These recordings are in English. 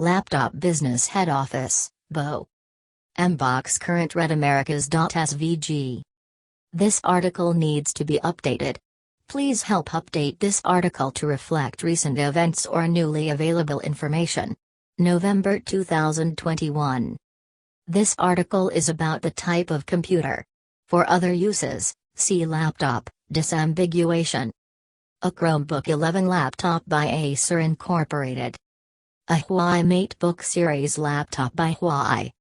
Laptop Business Head Office, BO. Mbox Current Red Americas.svg. This article needs to be updated. Please help update this article to reflect recent events or newly available information. November 2021. This article is about the type of computer. For other uses, see laptop, disambiguation. A Chromebook 11 laptop by Acer Incorporated. A Huawei MateBook series laptop by Huawei.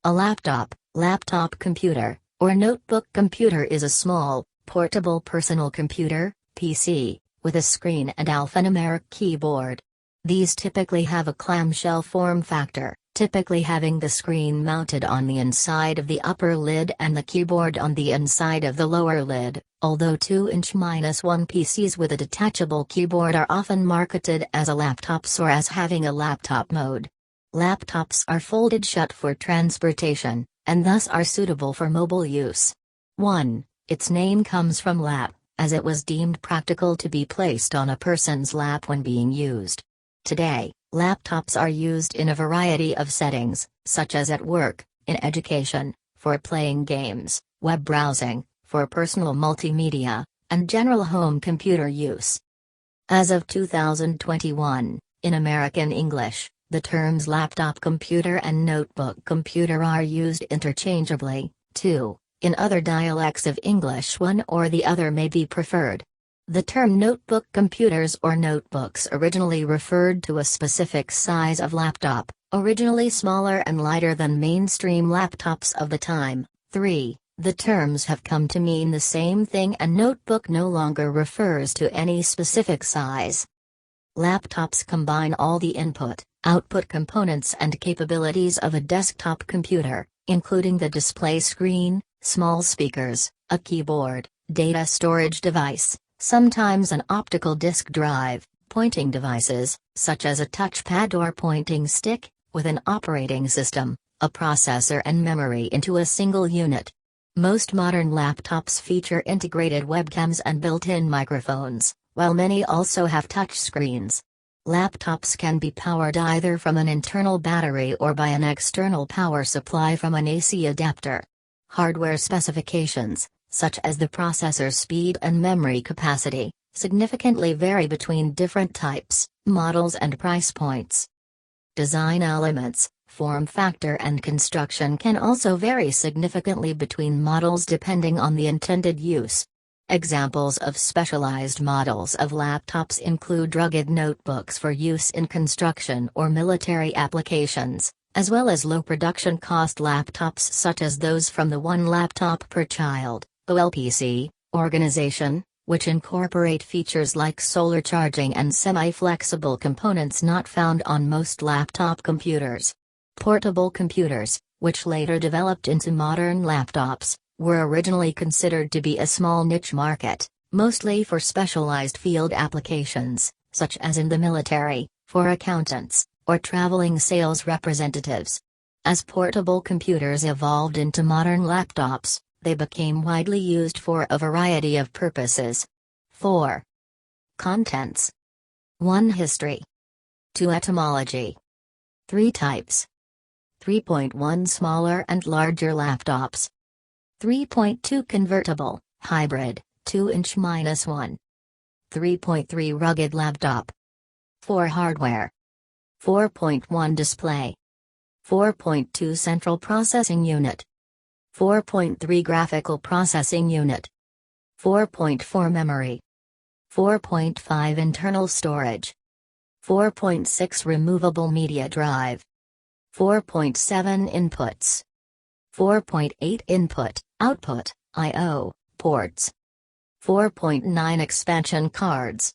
A laptop computer, or notebook computer is a small, portable personal computer, PC, with a screen and alphanumeric keyboard. These typically have a clamshell form factor, typically having the screen mounted on the inside of the upper lid and the keyboard on the inside of the lower lid, although 2-1 PCs with a detachable keyboard are often marketed as a laptops or as having a laptop mode. Laptops are folded shut for transportation, and thus are suitable for mobile use. 1. Its name comes from lap, as it was deemed practical to be placed on a person's lap when being used. Today, laptops are used in a variety of settings, such as at work, in education, for playing games, web browsing, for personal multimedia, and general home computer use. As of 2021, in American English, the terms laptop computer and notebook computer are used interchangeably. 2. In other dialects of English, one or the other may be preferred. The term notebook computers or notebooks originally referred to a specific size of laptop, originally smaller and lighter than mainstream laptops of the time. 3. The terms have come to mean the same thing, and notebook no longer refers to any specific size. Laptops combine all the input, output components and capabilities of a desktop computer, including the display screen, small speakers, a keyboard, data storage device, sometimes an optical disk drive, pointing devices, such as a touchpad or pointing stick, with an operating system, a processor and memory into a single unit. Most modern laptops feature integrated webcams and built-in microphones, while many also have touch screens. Laptops can be powered either from an internal battery or by an external power supply from an AC adapter. Hardware specifications, such as the processor speed and memory capacity, significantly vary between different types, models and price points. Design elements, form factor and construction can also vary significantly between models depending on the intended use. Examples of specialized models of laptops include rugged notebooks for use in construction or military applications, as well as low production cost laptops such as those from the One Laptop Per Child (OLPC) organization, which incorporate features like solar charging and semi-flexible components not found on most laptop computers. Portable computers, which later developed into modern laptops, were originally considered to be a small niche market, mostly for specialized field applications, such as in the military, for accountants, or traveling sales representatives. As portable computers evolved into modern laptops, they became widely used for a variety of purposes. 4. Contents. 1. History. 2. Etymology. 3. Types. 3.1 Smaller and larger laptops. 3.2 Convertible, hybrid, 2-1. 3.3 Rugged laptop. 4. Hardware. 4.1 Display. 4.2 Central Processing Unit. 4.3 Graphical Processing Unit. 4.4 Memory. 4.5 Internal Storage. 4.6 Removable Media Drive. 4.7 Inputs. 4.8 Input, Output, I/O, ports. 4.9 Expansion cards.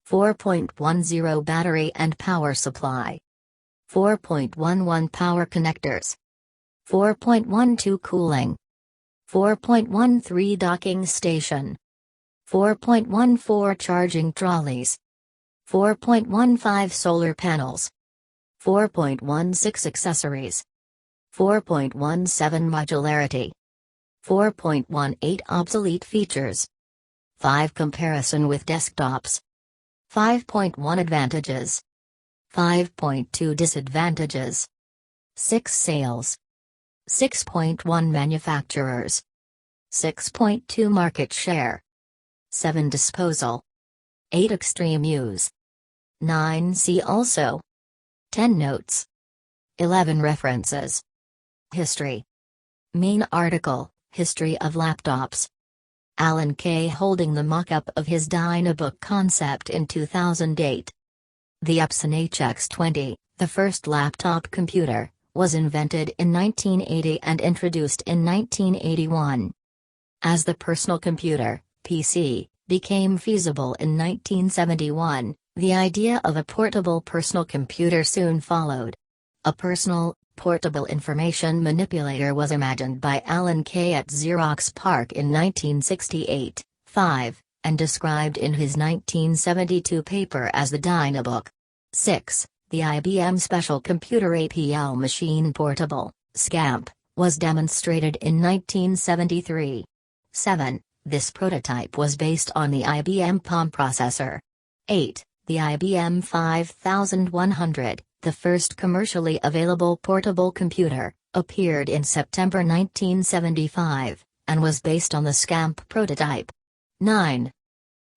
4.10 Battery and power supply. 4.11 Power connectors. 4.12 Cooling. 4.13 Docking station. 4.14 Charging trolleys. 4.15 Solar panels. 4.16 Accessories. 4.17 Modularity. 4.18 Obsolete features. 5 Comparison with desktops. 5.1 Advantages. 5.2 Disadvantages. 6 Sales. 6.1 Manufacturers. 6.2 Market share. 7 Disposal. 8 Extreme use. 9 See also. 10 Notes. 11 References. History. Main article, History of Laptops. Alan Kay holding the mock-up of his Dynabook concept in 2008. The Epson HX20, the first laptop computer, was invented in 1980 and introduced in 1981. As the personal computer, PC, became feasible in 1971, the idea of a portable personal computer soon followed. A personal, portable information manipulator was imagined by Alan Kay at Xerox PARC in 1968-5, and described in his 1972 paper as the Dynabook. 6. The IBM Special Computer APL Machine Portable, SCAMP, was demonstrated in 1973. 7. This prototype was based on the IBM POM processor. 8. The IBM 5100, the first commercially available portable computer, appeared in September 1975, and was based on the SCAMP prototype. 9.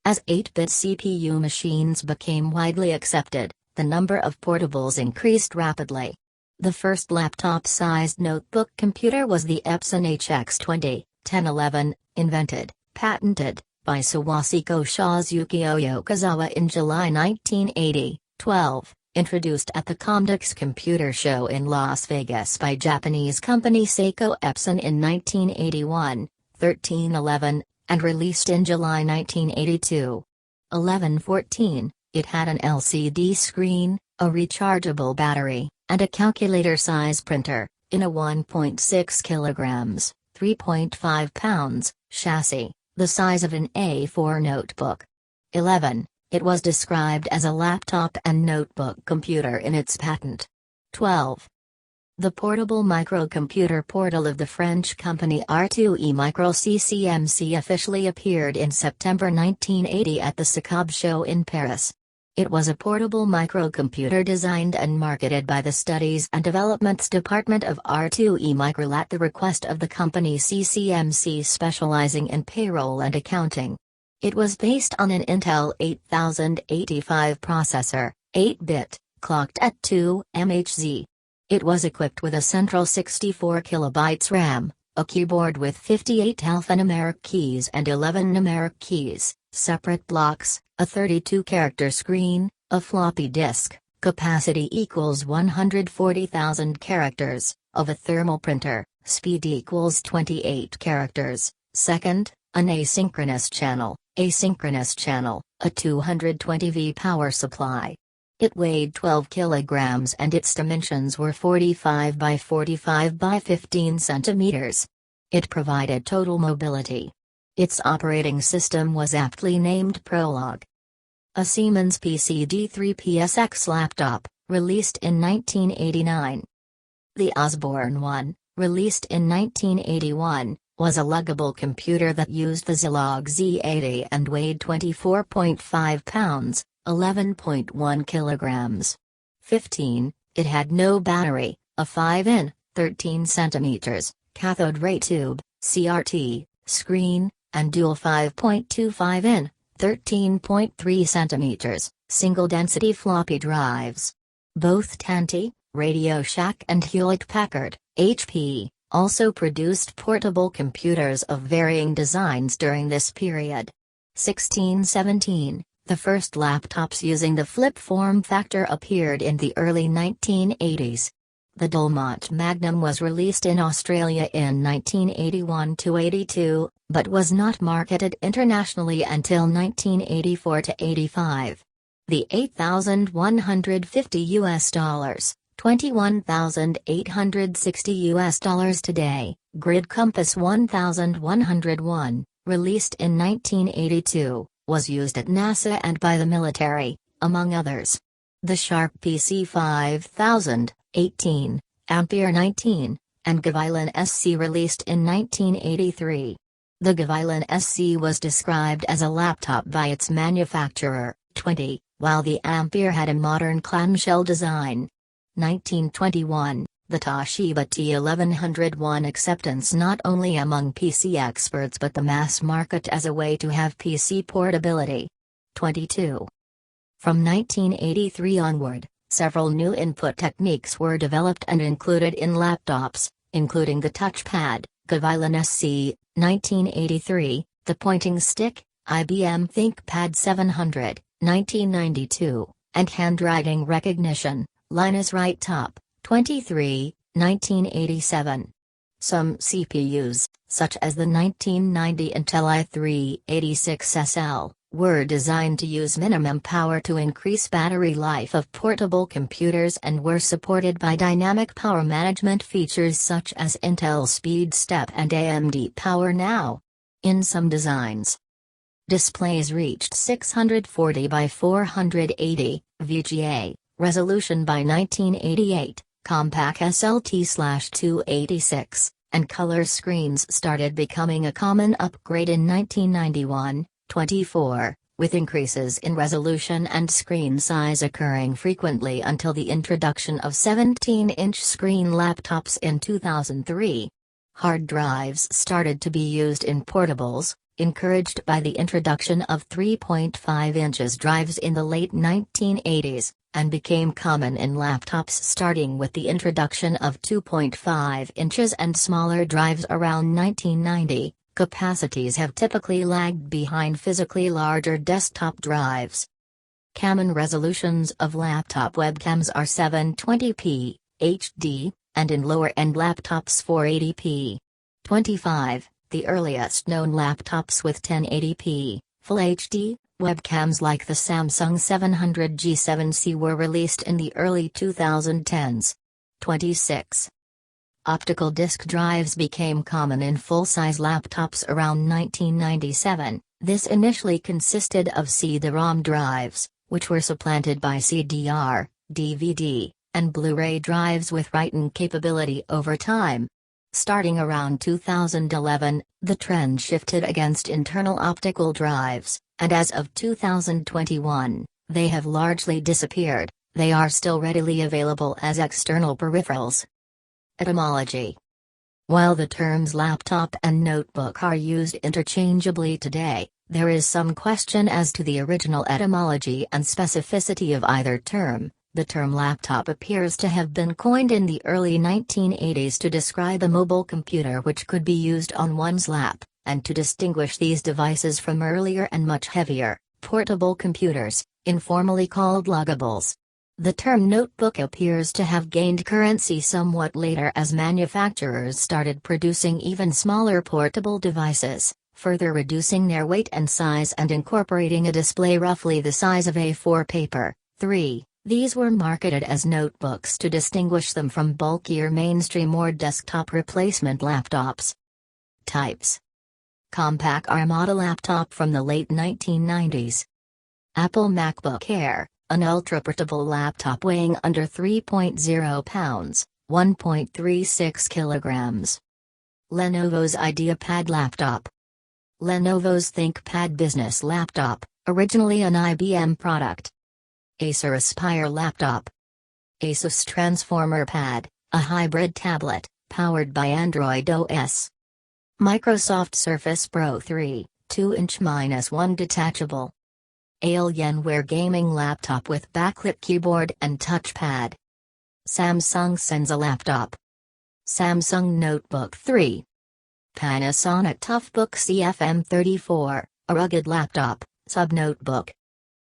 As 8-bit CPU machines became widely accepted, the number of portables increased rapidly. The first laptop-sized notebook computer was the Epson HX20, 1011, invented, patented, by Sawasiko Shazuki Yokozawa in July 1980. 12. Introduced at the Comdex Computer Show in Las Vegas by Japanese company Seiko Epson in 1981, 1311, and released in July 1982. 1114. It had an LCD screen, a rechargeable battery, and a calculator-size printer, in a 1.6 kilograms, 3.5 pounds, chassis, the size of an A4 notebook. 11. It was described as a laptop and notebook computer in its patent. 12. The portable microcomputer portal of the French company R2E Micro CCMC officially appeared in September 1980 at the SICOB show in Paris. It was a portable microcomputer designed and marketed by the Studies and Developments Department of R2E Micro at the request of the company CCMC specializing in payroll and accounting. It was based on an Intel 8085 processor, 8-bit, clocked at 2 MHz. It was equipped with a central 64 KB RAM, a keyboard with 58 alphanumeric keys and 11 numeric keys, separate blocks, a 32-character screen, a floppy disk, capacity equals 140,000 characters, of a thermal printer, speed equals 28 characters, second, an asynchronous channel, a 220V power supply. It weighed 12 kilograms and its dimensions were 45 by 45 by 15 centimeters. It provided total mobility. Its operating system was aptly named Prologue. A Siemens PCD3 PSX laptop, released in 1989. The Osborne 1, released in 1981, was a luggable computer that used the Zilog Z80 and weighed 24.5 pounds, 11.1 kilograms. 15. It had no battery, a 5-in, 13 centimeters, cathode ray tube, CRT, screen, and dual 5.25-in, 13.3 centimeters, single-density floppy drives. Both Tanti, Radio Shack and Hewlett-Packard, HP, also produced portable computers of varying designs during this period. 1617. The first laptops using the flip form factor appeared in the early 1980s. The Dolmont Magnum was released in Australia in 1981-82, but was not marketed internationally until 1984-85. The $8,150 $21,860 today, Grid Compass 1101, released in 1982, was used at NASA and by the military, among others. The Sharp PC 5000, 18, Ampere 19, and Gavilan SC released in 1983. The Gavilan SC was described as a laptop by its manufacturer, 20, while the Ampere had a modern clamshell design. 1921, the Toshiba T1100 won acceptance not only among PC experts but the mass market as a way to have PC portability. 22. From 1983 onward, several new input techniques were developed and included in laptops, including the touchpad, Gavilan SC, 1983, the pointing stick, IBM ThinkPad 700, 1992, and handwriting recognition, Linus Right Top, 23, 1987. Some CPUs, such as the 1990 Intel i3-86SL, were designed to use minimum power to increase battery life of portable computers and were supported by dynamic power management features such as Intel Speed Step and AMD Power Now. In some designs, displays reached 640 by 480 VGA resolution by 1988, compact SLT/286, and color screens started becoming a common upgrade in 1991. 24, with increases in resolution and screen size occurring frequently until the introduction of 17-inch screen laptops in 2003. Hard drives started to be used in portables, encouraged by the introduction of 3.5 inches drives in the late 1980s, and became common in laptops starting with the introduction of 2.5 inches and smaller drives around 1990. Capacities have typically lagged behind physically larger desktop drives. Common resolutions of laptop webcams are 720p, HD, and in lower-end laptops 480p. 25. The earliest known laptops with 1080p, Full HD, webcams like the Samsung 700 G7C were released in the early 2010s. 26. Optical disk drives became common in full-size laptops around 1997. This initially consisted of CD-ROM drives, which were supplanted by CDR, DVD, and Blu-ray drives with write-in capability over time. Starting around 2011, the trend shifted against internal optical drives, and as of 2021, they have largely disappeared. They are still readily available as external peripherals. Etymology. While the terms laptop and notebook are used interchangeably today, there is some question as to the original etymology and specificity of either term. The term laptop appears to have been coined in the early 1980s to describe a mobile computer which could be used on one's lap, and to distinguish these devices from earlier and much heavier, portable computers, informally called luggables. The term notebook appears to have gained currency somewhat later as manufacturers started producing even smaller portable devices, further reducing their weight and size and incorporating a display roughly the size of A4 paper. 3. These were marketed as notebooks to distinguish them from bulkier mainstream or desktop replacement laptops. Types. Compaq Armada laptop from the late 1990s. Apple MacBook Air, an ultra-portable laptop weighing under 3.0 pounds, 1.36 kilograms. Lenovo's IdeaPad laptop. Lenovo's ThinkPad business laptop, originally an IBM product. Acer Aspire laptop. Asus Transformer Pad, a hybrid tablet, powered by Android OS. Microsoft Surface Pro 3, 2-inch-1 detachable. Alienware gaming laptop with backlit keyboard and touchpad. Samsung Senza laptop. Samsung Notebook 3. Panasonic Toughbook CFM34, a rugged laptop, sub-notebook.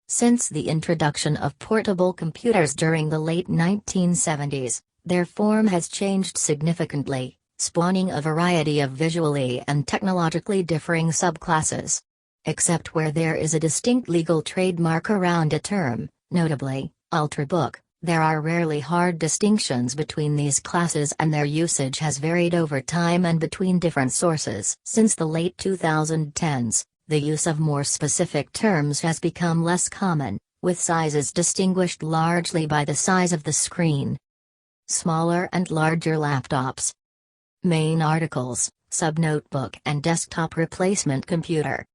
Since the introduction of portable computers during the late 1970s, their form has changed significantly, spawning a variety of visually and technologically differing subclasses. Except where there is a distinct legal trademark around a term, notably, ultrabook, there are rarely hard distinctions between these classes and their usage has varied over time and between different sources. Since the late 2010s, the use of more specific terms has become less common, with sizes distinguished largely by the size of the screen. Smaller and larger laptops. Main articles, sub-notebook and desktop replacement computer.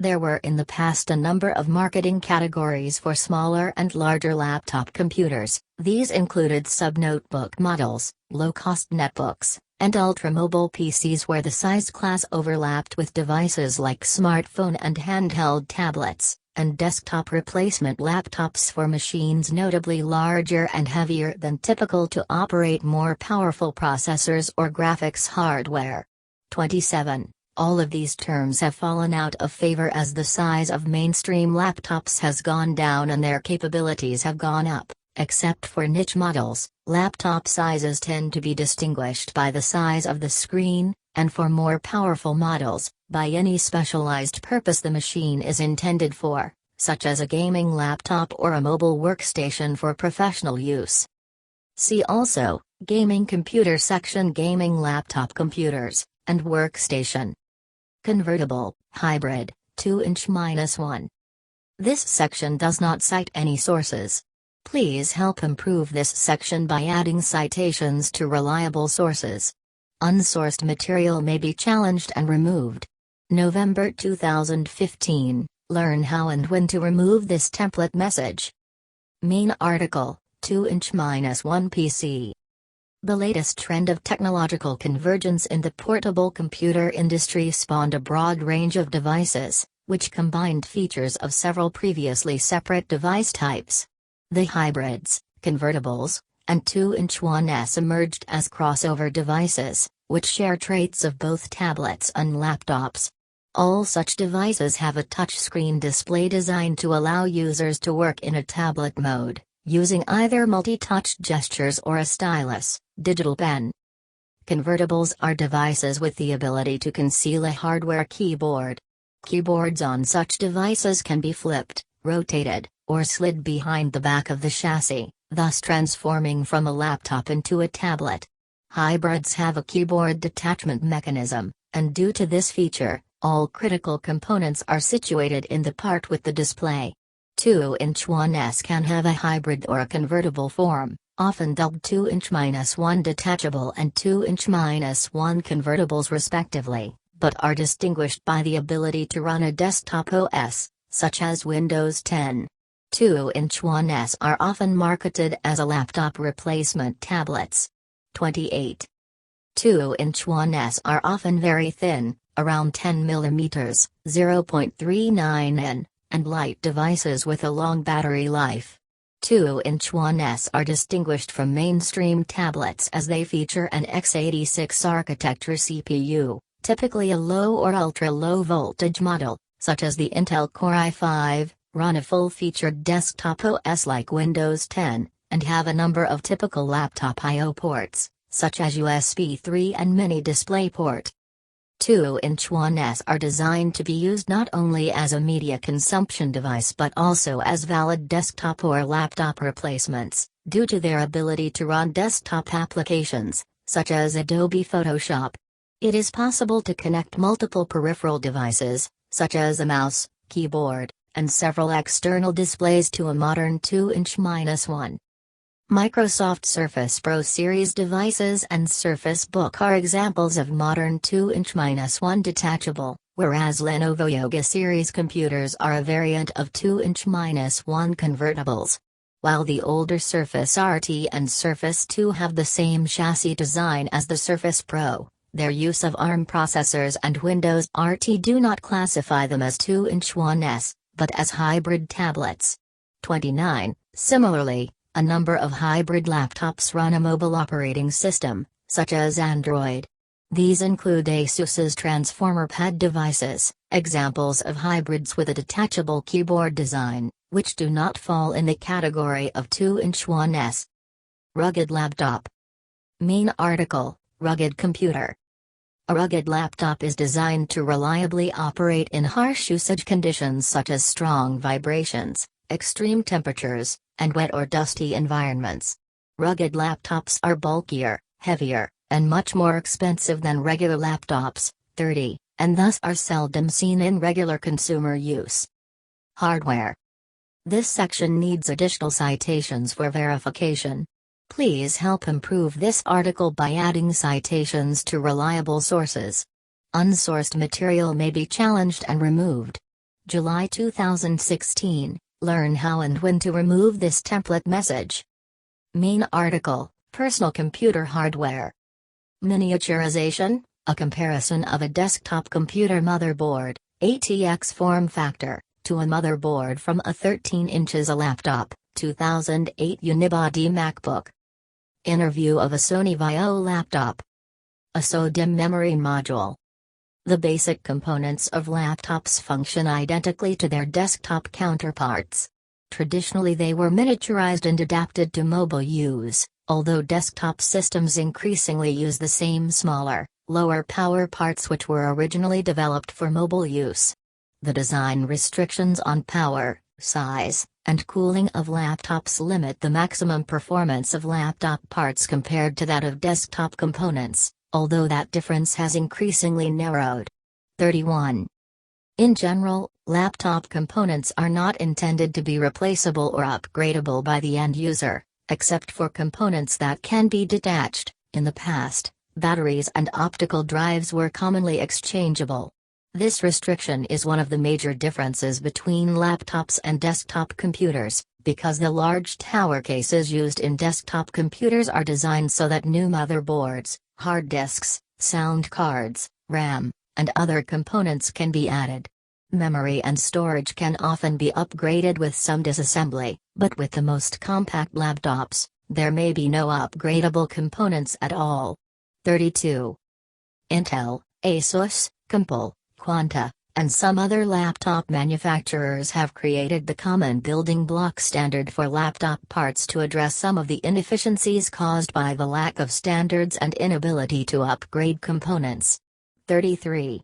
There were in the past a number of marketing categories for smaller and larger laptop computers. These included sub-notebook models, low-cost netbooks, and ultra-mobile PCs where the size class overlapped with devices like smartphone and handheld tablets, and desktop replacement laptops for machines notably larger and heavier than typical to operate more powerful processors or graphics hardware. 27. All of these terms have fallen out of favor as the size of mainstream laptops has gone down and their capabilities have gone up. Except for niche models, laptop sizes tend to be distinguished by the size of the screen, and for more powerful models, by any specialized purpose the machine is intended for, such as a gaming laptop or a mobile workstation for professional use. See also, Gaming Computer section, Gaming Laptop Computers, and Workstation. Convertible, Hybrid, 2-inch-1. This section does not cite any sources. Please help improve this section by adding citations to reliable sources. Unsourced material may be challenged and removed. November 2015, learn how and when to remove this template message. Main article, 2-inch-1 PC. The latest trend of technological convergence in the portable computer industry spawned a broad range of devices, which combined features of several previously separate device types. The hybrids, convertibles, and 2-inch-1s emerged as crossover devices, which share traits of both tablets and laptops. All such devices have a touchscreen display designed to allow users to work in a tablet mode, using either multi-touch gestures or a stylus, digital pen. Convertibles are devices with the ability to conceal a hardware keyboard. Keyboards on such devices can be flipped, rotated, or slid behind the back of the chassis, thus transforming from a laptop into a tablet. Hybrids have a keyboard detachment mechanism, and due to this feature, all critical components are situated in the part with the display. 2-inch-1s can have a hybrid or a convertible form, often dubbed 2-inch-1 detachable and 2-inch-1 convertibles respectively, but are distinguished by the ability to run a desktop OS, such as Windows 10. 2-inch-1s are often marketed as a laptop replacement tablets. 28. 2-inch-1s are often very thin, around 10 mm, 0.39 in, and light devices with a long battery life. 2-inch-1s are distinguished from mainstream tablets as they feature an x86 architecture CPU, typically a low or ultra-low voltage model, such as the Intel Core i5, run a full-featured desktop OS like Windows 10, and have a number of typical laptop I/O ports, such as USB 3 and mini DisplayPort. 2-inch-1s are designed to be used not only as a media consumption device but also as valid desktop or laptop replacements, due to their ability to run desktop applications, such as Adobe Photoshop. It is possible to connect multiple peripheral devices, such as a mouse, keyboard, and several external displays to a modern 2-inch-1. Microsoft Surface Pro Series devices and Surface Book are examples of modern 2-inch-1 detachable, whereas Lenovo Yoga series computers are a variant of 2-inch-1 convertibles. While the older Surface RT and Surface 2 have the same chassis design as the Surface Pro, their use of ARM processors and Windows RT do not classify them as 2-inch-1s, but as hybrid tablets. 29. Similarly, a number of hybrid laptops run a mobile operating system, such as Android. These include Asus's Transformer Pad devices, examples of hybrids with a detachable keyboard design, which do not fall in the category of 2-inch-1s. Rugged laptop. Main article, Rugged computer. A rugged laptop is designed to reliably operate in harsh usage conditions such as strong vibrations, extreme temperatures, and wet or dusty environments. Rugged laptops are bulkier, heavier, and much more expensive than regular laptops, 30, and thus are seldom seen in regular consumer use. Hardware. This section needs additional citations for verification. Please help improve this article by adding citations to reliable sources. Unsourced material may be challenged and removed. July 2016. Learn how and when to remove this template message. Main article: Personal computer hardware. Miniaturization, a comparison of a desktop computer motherboard, ATX form factor, to a motherboard from a 13 inches a laptop, 2008 unibody MacBook. Interview of a Sony Vaio laptop. A SODIMM memory module. The basic components of laptops function identically to their desktop counterparts. Traditionally they were miniaturized and adapted to mobile use, although desktop systems increasingly use the same smaller, lower power parts which were originally developed for mobile use. The design restrictions on power, size, and cooling of laptops limit the maximum performance of laptop parts compared to that of desktop components, although that difference has increasingly narrowed. 31. In general, laptop components are not intended to be replaceable or upgradable by the end user, except for components that can be detached. In the past, batteries and optical drives were commonly exchangeable. This restriction is one of the major differences between laptops and desktop computers, because the large tower cases used in desktop computers are designed so that new motherboards, hard disks, sound cards, RAM, and other components can be added. Memory and storage can often be upgraded with some disassembly, but with the most compact laptops, there may be no upgradable components at all. 32. Intel, Asus, Compal, Quanta, and some other laptop manufacturers have created the common building block standard for laptop parts to address some of the inefficiencies caused by the lack of standards and inability to upgrade components. 33.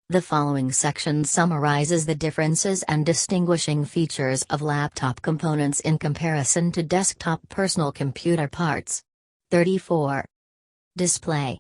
The following section summarizes the differences and distinguishing features of laptop components in comparison to desktop personal computer parts. 34. Display.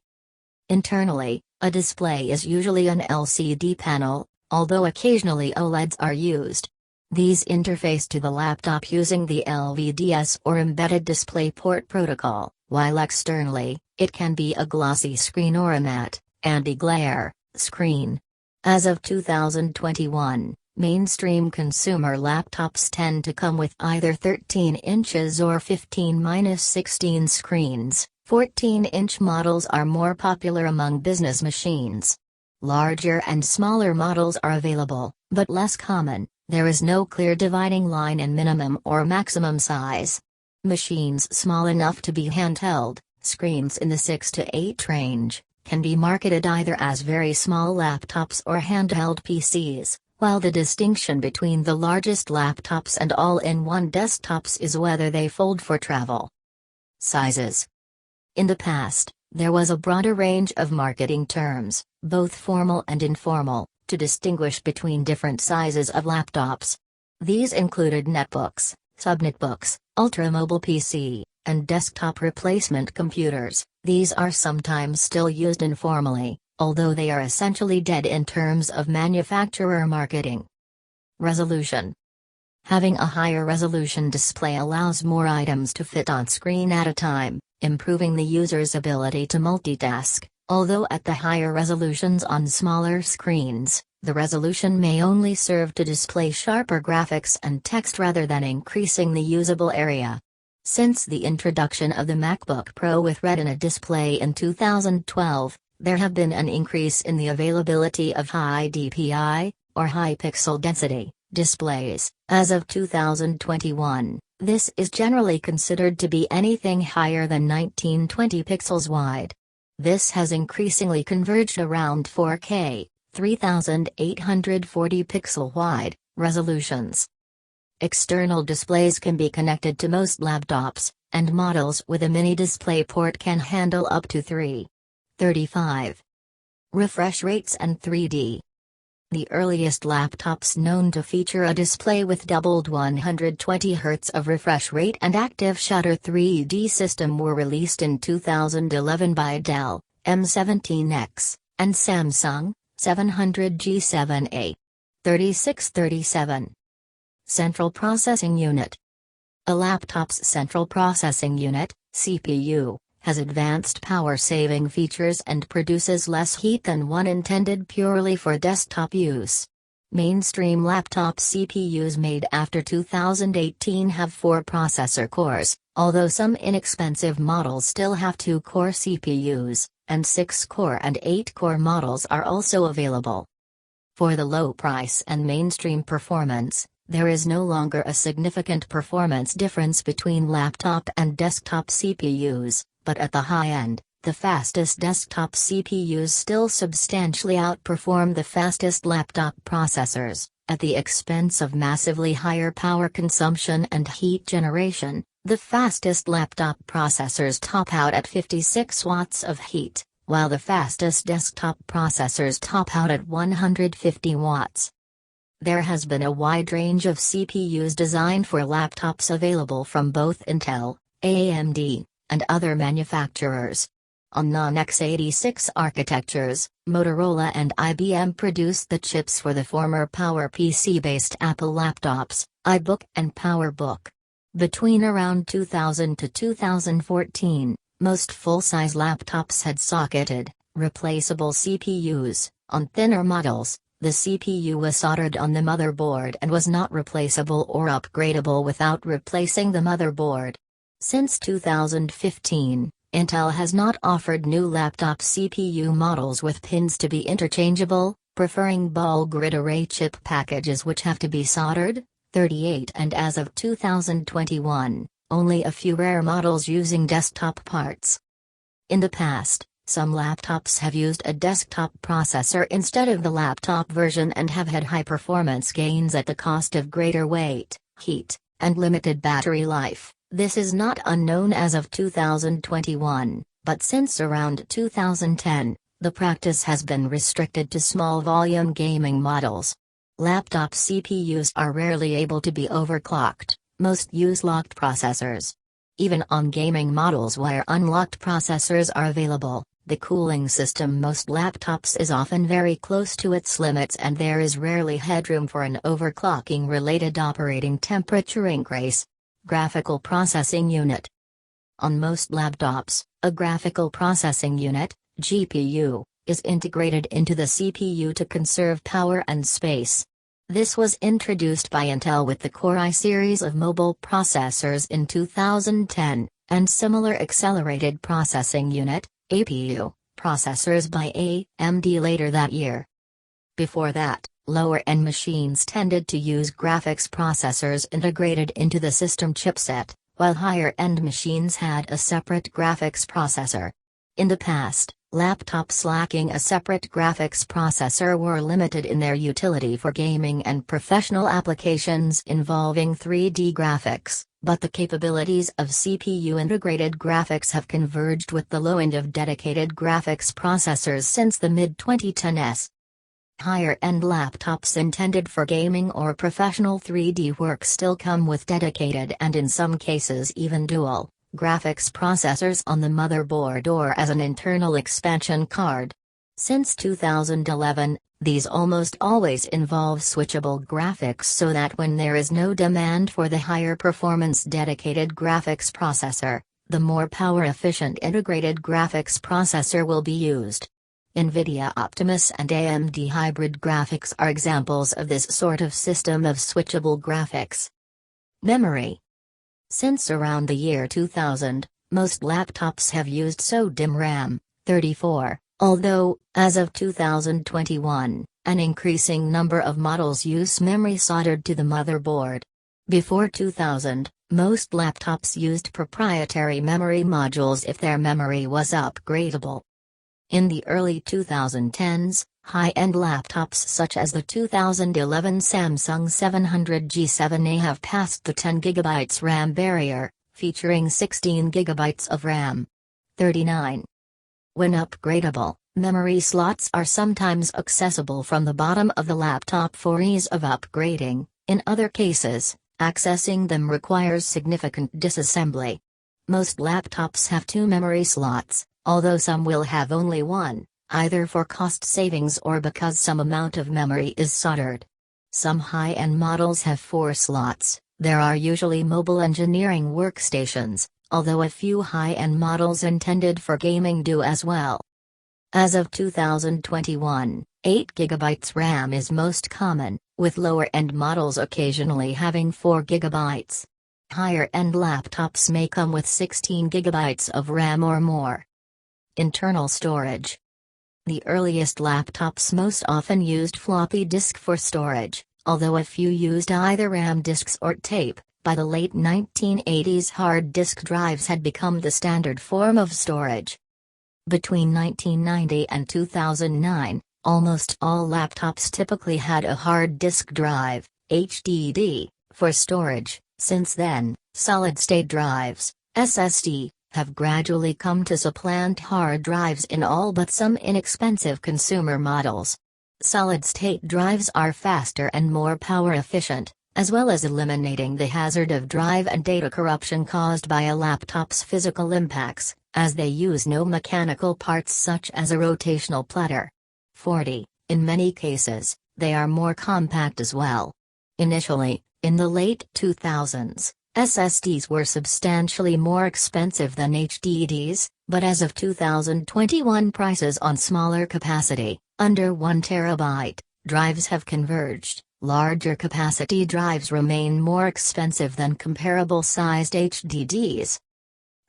Internally, a display is usually an LCD panel, although occasionally OLEDs are used. These interface to the laptop using the LVDS or Embedded DisplayPort protocol, while externally, it can be a glossy screen or a matte, anti-glare screen. As of 2021, mainstream consumer laptops tend to come with either 13 inches or 15-16 screens. 14-inch models are more popular among business machines. Larger and smaller models are available, but less common. There is no clear dividing line in minimum or maximum size. Machines small enough to be handheld, screens in the 6 to 8 range, can be marketed either as very small laptops or handheld PCs, while the distinction between the largest laptops and all-in-one desktops is whether they fold for travel. Sizes. In the past, there was a broader range of marketing terms, both formal and informal, to distinguish between different sizes of laptops. These included netbooks, subnetbooks, ultramobile PC, and desktop replacement computers. These are sometimes still used informally, although they are essentially dead in terms of manufacturer marketing. Resolution. Having a higher resolution display allows more items to fit on screen at a time, improving the user's ability to multitask. Although at the higher resolutions on smaller screens, the resolution may only serve to display sharper graphics and text rather than increasing the usable area. Since the introduction of the MacBook Pro with Retina display in 2012, there have been an increase in the availability of high DPI, or high pixel density, displays. As of 2021, this is generally considered to be anything higher than 1920 pixels wide. This has increasingly converged around 4K, 3840 pixel wide, resolutions. External displays can be connected to most laptops, and models with a mini display port can handle up to 3.35 refresh rates and 3D. The earliest laptops known to feature a display with doubled 120 Hz of refresh rate and active shutter 3D system were released in 2011 by Dell, M17X, and Samsung, 700G7A. 3637. Central Processing Unit. A laptop's Central Processing Unit, CPU, has advanced power-saving features and produces less heat than one intended purely for desktop use. Mainstream laptop CPUs made after 2018 have 4 processor cores, although some inexpensive models still have 2-core CPUs, and 6-core and 8-core models are also available. For the low price and mainstream performance, there is no longer a significant performance difference between laptop and desktop CPUs, but at the high end, the fastest desktop CPUs still substantially outperform the fastest laptop processors. At the expense of massively higher power consumption and heat generation, the fastest laptop processors top out at 56 watts of heat, while the fastest desktop processors top out at 150 watts. There has been a wide range of CPUs designed for laptops available from both Intel, AMD, and other manufacturers. On non-x86 architectures, Motorola and IBM produced the chips for the former PowerPC-based Apple laptops, iBook and PowerBook. Between around 2000 to 2014, most full-size laptops had socketed, replaceable CPUs. On thinner models, the CPU was soldered on the motherboard and was not replaceable or upgradable without replacing the motherboard. Since 2015, Intel has not offered new laptop CPU models with pins to be interchangeable, preferring ball grid array chip packages which have to be soldered. 38 And as of 2021, only a few rare models using desktop parts. In the past, some laptops have used a desktop processor instead of the laptop version and have had high performance gains at the cost of greater weight, heat, and limited battery life. This is not unknown as of 2021, but since around 2010, the practice has been restricted to small volume gaming models. Laptop CPUs are rarely able to be overclocked, most use locked processors. Even on gaming models where unlocked processors are available, the cooling system most laptops is often very close to its limits and there is rarely headroom for an overclocking related operating temperature increase. Graphical Processing Unit. On most laptops, a graphical processing unit, GPU, is integrated into the CPU to conserve power and space. This was introduced by Intel with the Core i series of mobile processors in 2010, and similar accelerated processing unit, APU, processors by AMD later that year. Before that, lower-end machines tended to use graphics processors integrated into the system chipset, while higher-end machines had a separate graphics processor. In the past, laptops lacking a separate graphics processor were limited in their utility for gaming and professional applications involving 3D graphics, but the capabilities of CPU-integrated graphics have converged with the low end of dedicated graphics processors since the mid-2010s. Higher-end laptops intended for gaming or professional 3D work still come with dedicated and in some cases even dual graphics processors on the motherboard or as an internal expansion card. Since 2011, these almost always involve switchable graphics so that when there is no demand for the higher performance dedicated graphics processor, the more power-efficient integrated graphics processor will be used. NVIDIA Optimus and AMD Hybrid Graphics are examples of this sort of system of switchable graphics. Memory. Since around the year 2000, most laptops have used SO-DIMM RAM, 34, although, as of 2021, an increasing number of models use memory soldered to the motherboard. Before 2000, most laptops used proprietary memory modules if their memory was upgradable. In the early 2010s, high-end laptops such as the 2011 Samsung 700G7A have passed the 10 GB RAM barrier, featuring 16 GB of RAM. 39. When upgradable, memory slots are sometimes accessible from the bottom of the laptop for ease of upgrading. In other cases, accessing them requires significant disassembly. Most laptops have 2 memory slots, although some will have only 1, either for cost savings or because some amount of memory is soldered. Some high-end models have 4 slots. There are usually mobile engineering workstations, although a few high-end models intended for gaming do as well. As of 2021, 8 GB RAM is most common, with lower-end models occasionally having 4 GB. Higher-end laptops may come with 16 GB of RAM or more. Internal storage. The earliest laptops most often used floppy disk for storage, although a few used either RAM disks or tape. By the late 1980s, hard disk drives had become the standard form of storage. Between 1990 and 2009, almost all laptops typically had a hard disk drive, HDD, for storage. Since then, solid-state drives, SSD, have gradually come to supplant hard drives in all but some inexpensive consumer models. Solid-state drives are faster and more power-efficient, as well as eliminating the hazard of drive and data corruption caused by a laptop's physical impacts, as they use no mechanical parts such as a rotational platter. 40. In many cases, they are more compact as well. Initially, in the late 2000s, SSDs were substantially more expensive than HDDs, but as of 2021, prices on smaller capacity, under 1 TB, drives have converged. Larger capacity drives remain more expensive than comparable-sized HDDs.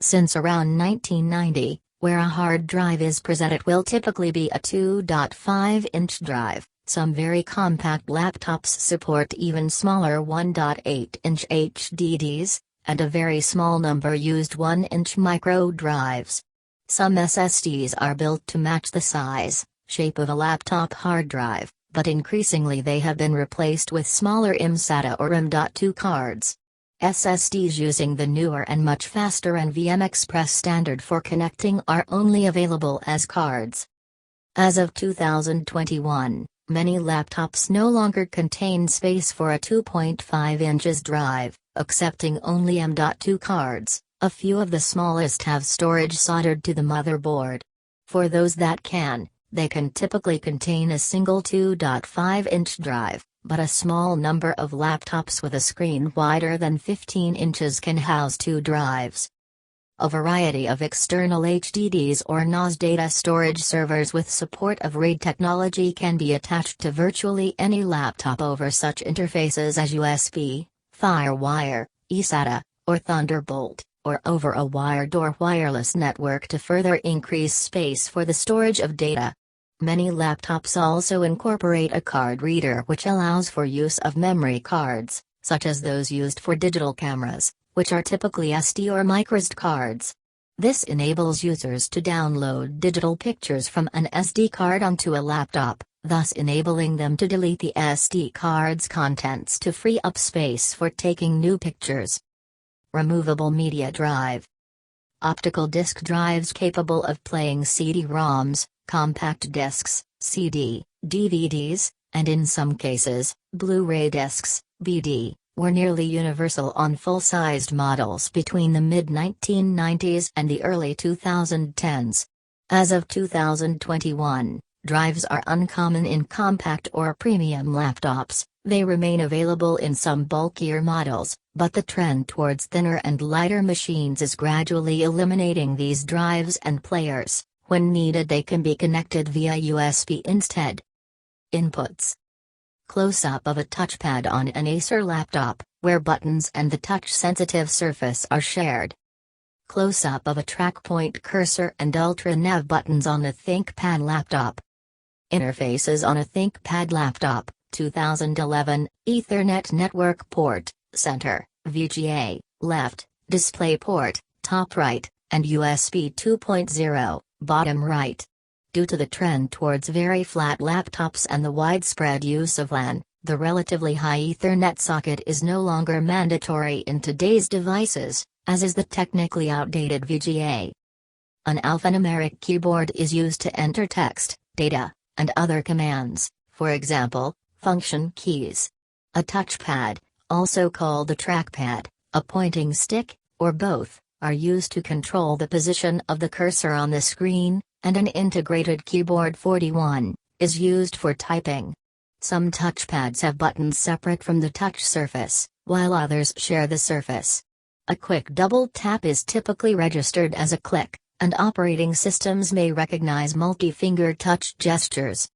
Since around 1990, where a hard drive is present, it will typically be a 2.5-inch drive. Some very compact laptops support even smaller 1.8-inch HDDs, and a very small number used 1-inch micro drives. Some SSDs are built to match the size, shape of a laptop hard drive, but increasingly they have been replaced with smaller mSATA or M.2 cards. SSDs using the newer and much faster NVMe Express standard for connecting are only available as cards. As of 2021, many laptops no longer contain space for a 2.5 inches drive, accepting only M.2 cards. A few of the smallest have storage soldered to the motherboard. For those that can, they can typically contain a single 2.5-inch drive, but a small number of laptops with a screen wider than 15 inches can house 2 drives. A variety of external HDDs or NAS data storage servers with support of RAID technology can be attached to virtually any laptop over such interfaces as USB, FireWire, eSATA, or Thunderbolt, or over a wired or wireless network to further increase space for the storage of data. Many laptops also incorporate a card reader which allows for use of memory cards, such as those used for digital cameras, which are typically SD or microSD cards. This enables users to download digital pictures from an SD card onto a laptop, thus enabling them to delete the SD card's contents to free up space for taking new pictures. Removable media drive. Optical disc drives capable of playing CD-ROMs, compact discs, CD, DVDs, and in some cases, Blu-ray discs, BD, were nearly universal on full-sized models between the mid-1990s and the early 2010s. As of 2021, drives are uncommon in compact or premium laptops. They remain available in some bulkier models, but the trend towards thinner and lighter machines is gradually eliminating these drives and players. When needed, they can be connected via USB instead. Inputs. Close-up of a touchpad on an Acer laptop, where buttons and the touch-sensitive surface are shared. Close-up of a trackpoint cursor and ultra-nav buttons on a ThinkPad laptop. Interfaces on a ThinkPad laptop. 2011, Ethernet network port, center, VGA, left, DisplayPort, top right, and USB 2.0, bottom right. Due to the trend towards very flat laptops and the widespread use of LAN, the relatively high Ethernet socket is no longer mandatory in today's devices, as is the technically outdated VGA. An alphanumeric keyboard is used to enter text, data, and other commands, for example, function keys. A touchpad, also called a trackpad, a pointing stick, or both, are used to control the position of the cursor on the screen, and an integrated keyboard 41 is used for typing. Some touchpads have buttons separate from the touch surface, while others share the surface. A quick double tap is typically registered as a click, and operating systems may recognize multi-finger touch gestures.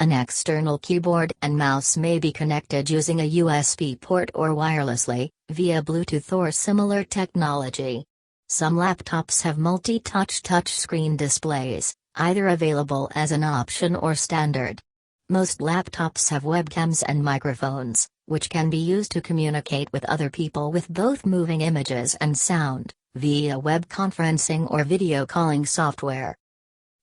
An external keyboard and mouse may be connected using a USB port or wirelessly, via Bluetooth or similar technology. Some laptops have multi-touch touchscreen displays, either available as an option or standard. Most laptops have webcams and microphones, which can be used to communicate with other people with both moving images and sound, via web conferencing or video calling software.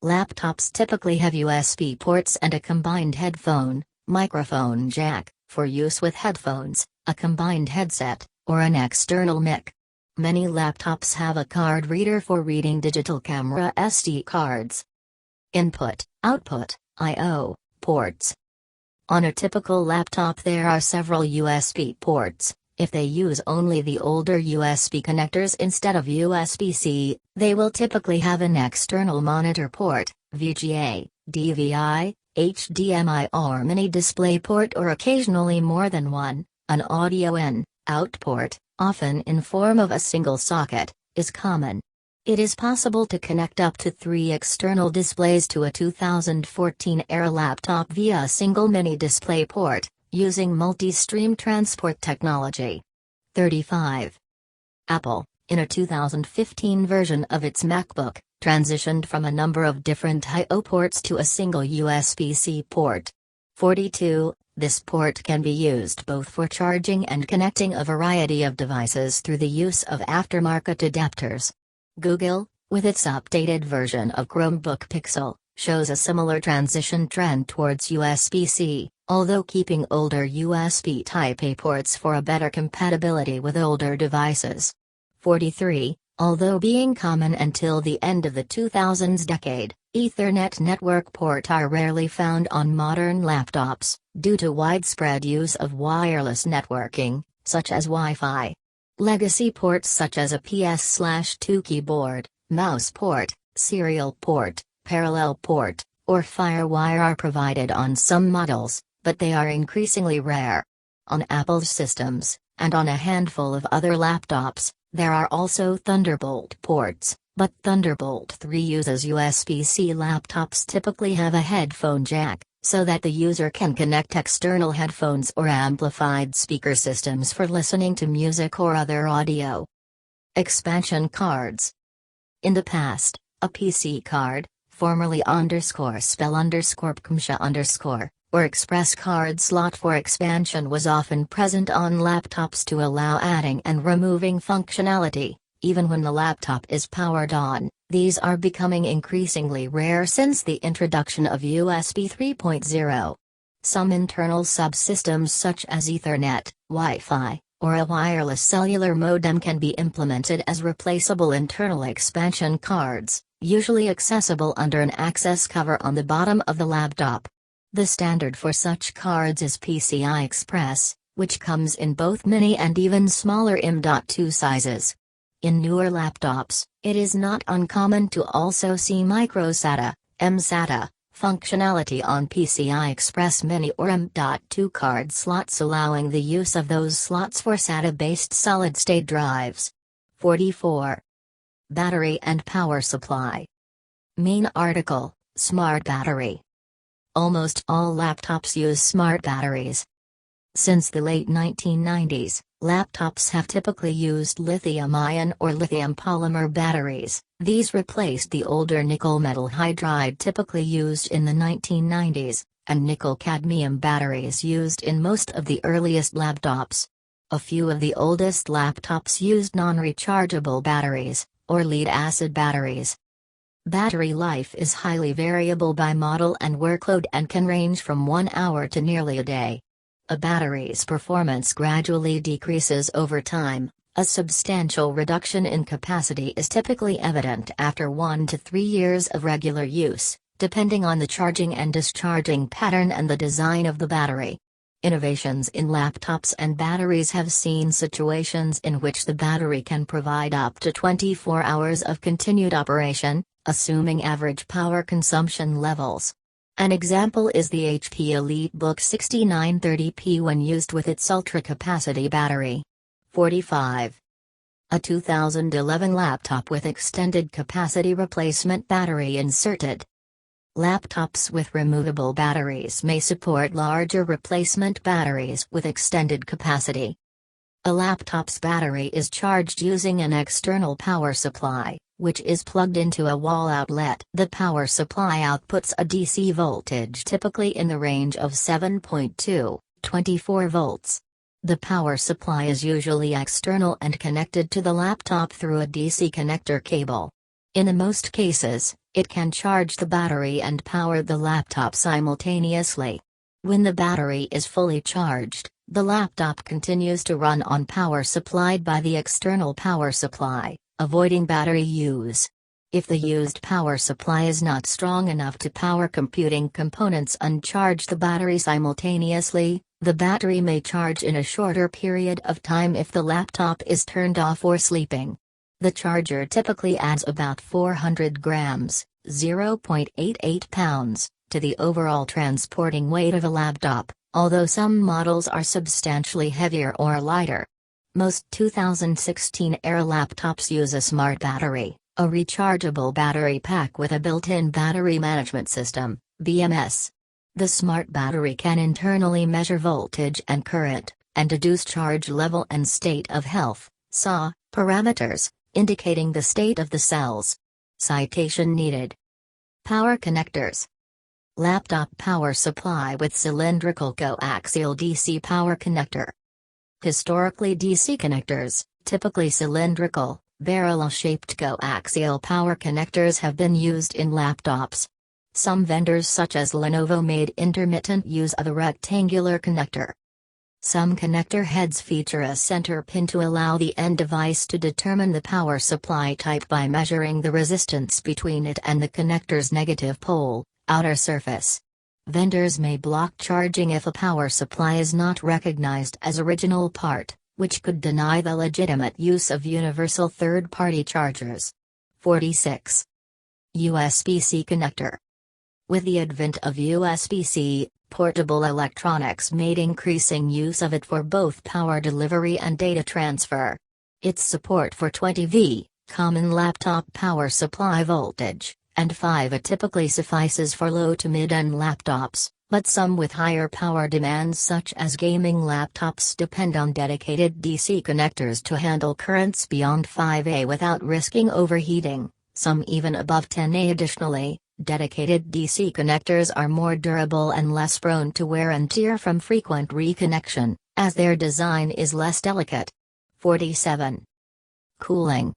Laptops typically have USB ports and a combined headphone, microphone jack, for use with headphones, a combined headset, or an external mic. Many laptops have a card reader for reading digital camera SD cards. Input, output, I/O, ports. On a typical laptop there are several USB ports. If they use only the older USB connectors instead of USB-C, they will typically have an external monitor port, VGA, DVI, HDMI or mini display port or occasionally more than one. An audio in/out port, often in form of a single socket, is common. It is possible to connect up to 3 external displays to a 2014-era laptop via a single mini display port, using multi-stream transport technology. 35. Apple, in a 2015 version of its MacBook, transitioned from a number of different I/O ports to a single USB-C port. 42. This port can be used both for charging and connecting a variety of devices through the use of aftermarket adapters. Google, with its updated version of Chromebook Pixel, shows a similar transition trend towards USB-C, although keeping older USB Type-A ports for a better compatibility with older devices. 43. Although being common until the end of the 2000s decade, Ethernet network ports are rarely found on modern laptops, due to widespread use of wireless networking, such as Wi-Fi. Legacy ports such as a PS/2 keyboard, mouse port, serial port, parallel port, or FireWire are provided on some models, but they are increasingly rare. On Apple's systems, and on a handful of other laptops, there are also Thunderbolt ports, but Thunderbolt 3 uses USB-C. Laptops typically have a headphone jack, so that the user can connect external headphones or amplified speaker systems for listening to music or other audio. Expansion cards. In the past, a PC card, formerly _spell_pcmsha_ or express card slot for expansion was often present on laptops to allow adding and removing functionality, even when the laptop is powered on. These are becoming increasingly rare since the introduction of USB 3.0. Some internal subsystems such as Ethernet, Wi-Fi, or a wireless cellular modem can be implemented as replaceable internal expansion cards, usually accessible under an access cover on the bottom of the laptop. The standard for such cards is PCI Express, which comes in both mini and even smaller M.2 sizes. In newer laptops, it is not uncommon to also see microSATA, mSATA, functionality on PCI Express Mini or M.2 card slots, allowing the use of those slots for SATA-based solid-state drives. 44. Battery and power supply. Main article, Smart Battery. Almost all laptops use smart batteries. Since the late 1990s, laptops have typically used lithium-ion or lithium polymer batteries. These replaced the older nickel metal hydride typically used in the 1990s, and nickel-cadmium batteries used in most of the earliest laptops. A few of the oldest laptops used non-rechargeable batteries, or lead-acid batteries. Battery life is highly variable by model and workload and can range from 1 hour to nearly a day. A battery's performance gradually decreases over time. A substantial reduction in capacity is typically evident after 1 to 3 years of regular use, depending on the charging and discharging pattern and the design of the battery. Innovations in laptops and batteries have seen situations in which the battery can provide up to 24 hours of continued operation, assuming average power consumption levels. An example is the HP EliteBook 6930P when used with its ultra-capacity battery. 45. A 2011 laptop with extended capacity replacement battery inserted. Laptops with removable batteries may support larger replacement batteries with extended capacity. A laptop's battery is charged using an external power supply, which is plugged into a wall outlet. The power supply outputs a DC voltage typically in the range of 7.2-24 volts. The power supply is usually external and connected to the laptop through a DC connector cable. In most cases, it can charge the battery and power the laptop simultaneously. When the battery is fully charged, the laptop continues to run on power supplied by the external power supply, avoiding battery use. If the used power supply is not strong enough to power computing components and charge the battery simultaneously, the battery may charge in a shorter period of time if the laptop is turned off or sleeping. The charger typically adds about 400 grams, 0.88 pounds, to the overall transporting weight of a laptop, although some models are substantially heavier or lighter. Most 2016 Air laptops use a smart battery, a rechargeable battery pack with a built-in battery management system, BMS. The smart battery can internally measure voltage and current, and deduce charge level and state of health, SAW, parameters, indicating the state of the cells. Citation needed. Power connectors. Laptop power supply with cylindrical coaxial DC power connector. Historically, DC connectors, typically cylindrical, barrel-shaped coaxial power connectors have been used in laptops. Some vendors such as Lenovo made intermittent use of a rectangular connector. Some connector heads feature a center pin to allow the end device to determine the power supply type by measuring the resistance between it and the connector's negative pole, outer surface. Vendors may block charging if a power supply is not recognized as original part, which could deny the legitimate use of universal third-party chargers. 46. USB-C connector. With the advent of USB-C, portable electronics made increasing use of it for both power delivery and data transfer. Its support for 20V, common laptop power supply voltage, and 5A typically suffices for low to mid-end laptops, but some with higher power demands such as gaming laptops depend on dedicated DC connectors to handle currents beyond 5A without risking overheating, some even above 10A. Additionally, dedicated DC connectors are more durable and less prone to wear and tear from frequent reconnection, as their design is less delicate. 47. Cooling.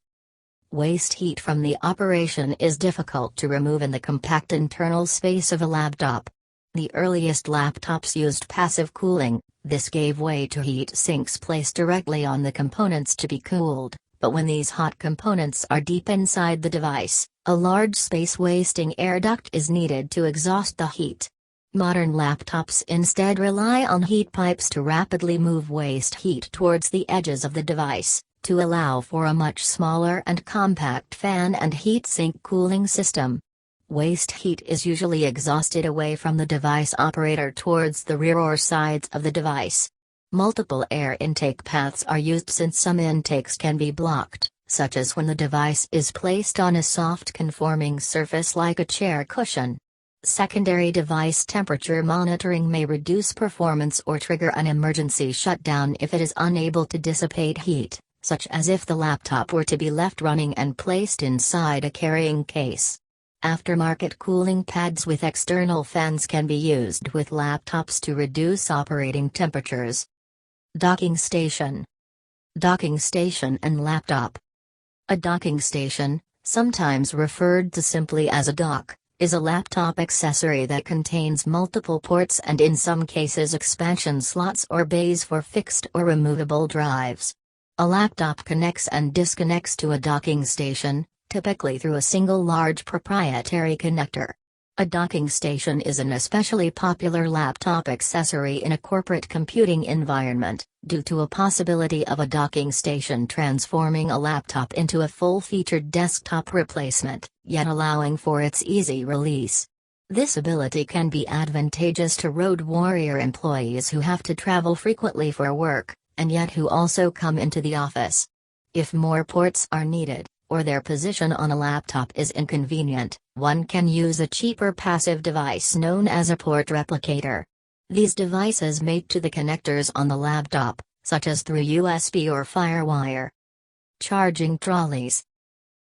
Waste heat from the operation is difficult to remove in the compact internal space of a laptop. The earliest laptops used passive cooling. This gave way to heat sinks placed directly on the components to be cooled, but when these hot components are deep inside the device, a large space-wasting air duct is needed to exhaust the heat. Modern laptops instead rely on heat pipes to rapidly move waste heat towards the edges of the device, to allow for a much smaller and compact fan and heatsink cooling system. Waste heat is usually exhausted away from the device operator towards the rear or sides of the device. Multiple air intake paths are used since some intakes can be blocked, such as when the device is placed on a soft conforming surface like a chair cushion. Secondary device temperature monitoring may reduce performance or trigger an emergency shutdown if it is unable to dissipate heat, such as if the laptop were to be left running and placed inside a carrying case. Aftermarket cooling pads with external fans can be used with laptops to reduce operating temperatures. Docking station. Docking station and laptop. A docking station, sometimes referred to simply as a dock, is a laptop accessory that contains multiple ports and in some cases expansion slots or bays for fixed or removable drives. A laptop connects and disconnects to a docking station, typically through a single large proprietary connector. A docking station is an especially popular laptop accessory in a corporate computing environment, due to a possibility of a docking station transforming a laptop into a full-featured desktop replacement, yet allowing for its easy release. This ability can be advantageous to road warrior employees who have to travel frequently for work, and yet who also come into the office. If more ports are needed, or their position on a laptop is inconvenient, one can use a cheaper passive device known as a port replicator. These devices mate to the connectors on the laptop, such as through USB or FireWire. Charging trolleys.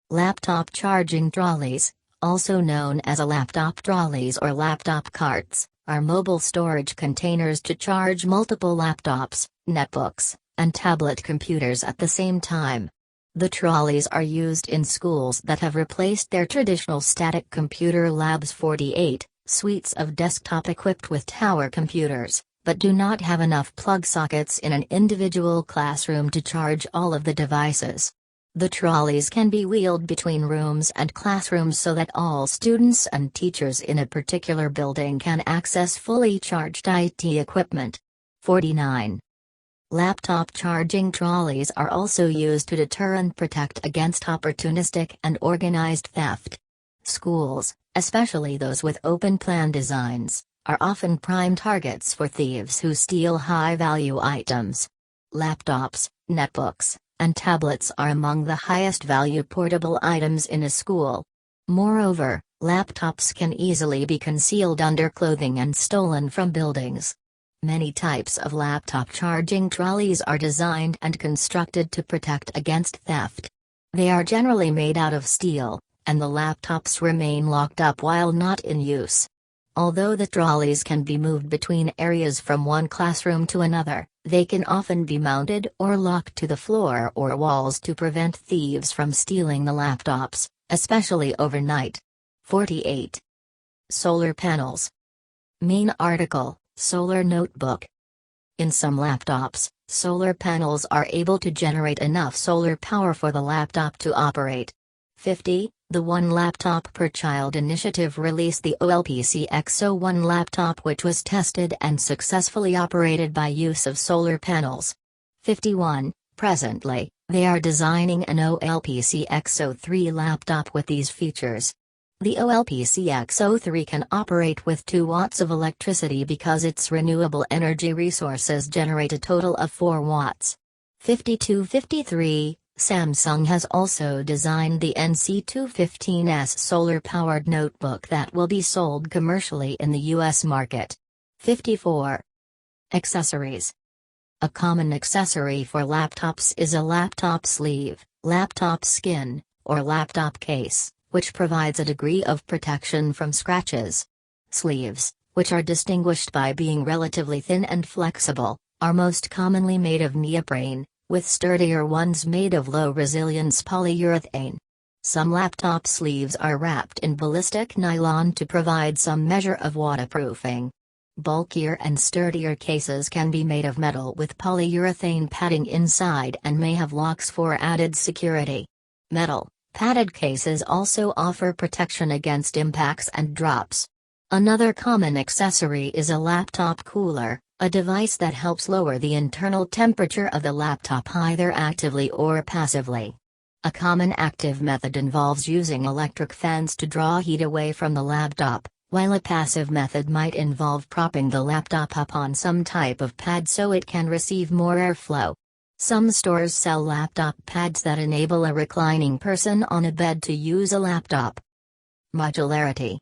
Laptop charging trolleys, also known as a laptop trolleys or laptop carts, are mobile storage containers to charge multiple laptops, netbooks, and tablet computers at the same time. The trolleys are used in schools that have replaced their traditional static computer labs 48 suites of desktop equipped with tower computers, but do not have enough plug sockets in an individual classroom to charge all of the devices. The trolleys can be wheeled between rooms and classrooms so that all students and teachers in a particular building can access fully charged IT equipment. 49. Laptop charging trolleys are also used to deter and protect against opportunistic and organized theft. Schools, especially those with open-plan designs, are often prime targets for thieves who steal high-value items. Laptops, netbooks, and tablets are among the highest-value portable items in a school. Moreover, laptops can easily be concealed under clothing and stolen from buildings. Many types of laptop charging trolleys are designed and constructed to protect against theft. They are generally made out of steel, and the laptops remain locked up while not in use. Although the trolleys can be moved between areas from one classroom to another, they can often be mounted or locked to the floor or walls to prevent thieves from stealing the laptops, especially overnight. 48. Solar panels. Main article, Solar Notebook. In some laptops, solar panels are able to generate enough solar power for the laptop to operate. 50. The One Laptop Per Child initiative released the OLPC-X01 laptop, which was tested and successfully operated by use of solar panels. 51. Presently, they are designing an OLPC-X03 laptop with these features. The OLPC-X03 can operate with 2 watts of electricity because its renewable energy resources generate a total of 4 watts. 52-53. Samsung has also designed the NC215S solar-powered notebook that will be sold commercially in the U.S. market. 54. Accessories. A common accessory for laptops is a laptop sleeve, laptop skin, or laptop case, which provides a degree of protection from scratches. Sleeves, which are distinguished by being relatively thin and flexible, are most commonly made of neoprene, with sturdier ones made of low-resilience polyurethane. Some laptop sleeves are wrapped in ballistic nylon to provide some measure of waterproofing. Bulkier and sturdier cases can be made of metal with polyurethane padding inside and may have locks for added security. Metal, padded cases also offer protection against impacts and drops. Another common accessory is a laptop cooler, a device that helps lower the internal temperature of the laptop either actively or passively. A common active method involves using electric fans to draw heat away from the laptop, while a passive method might involve propping the laptop up on some type of pad so it can receive more airflow. Some stores sell laptop pads that enable a reclining person on a bed to use a laptop. Modularity.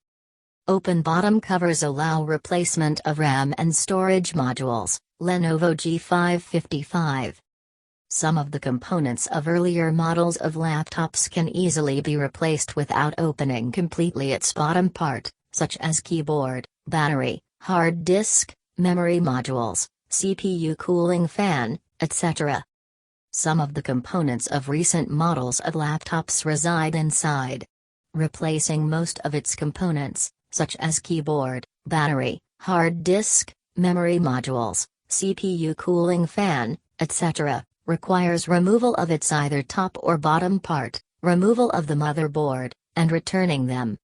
Open bottom covers allow replacement of RAM and storage modules. Lenovo G555. Some of the components of earlier models of laptops can easily be replaced without opening completely its bottom part, such as keyboard, battery, hard disk, memory modules, CPU cooling fan, etc. Some of the components of recent models of laptops reside inside. Replacing most of its components, such as keyboard, battery, hard disk, memory modules, CPU cooling fan, etc., requires removal of its either top or bottom part, removal of the motherboard, and returning them.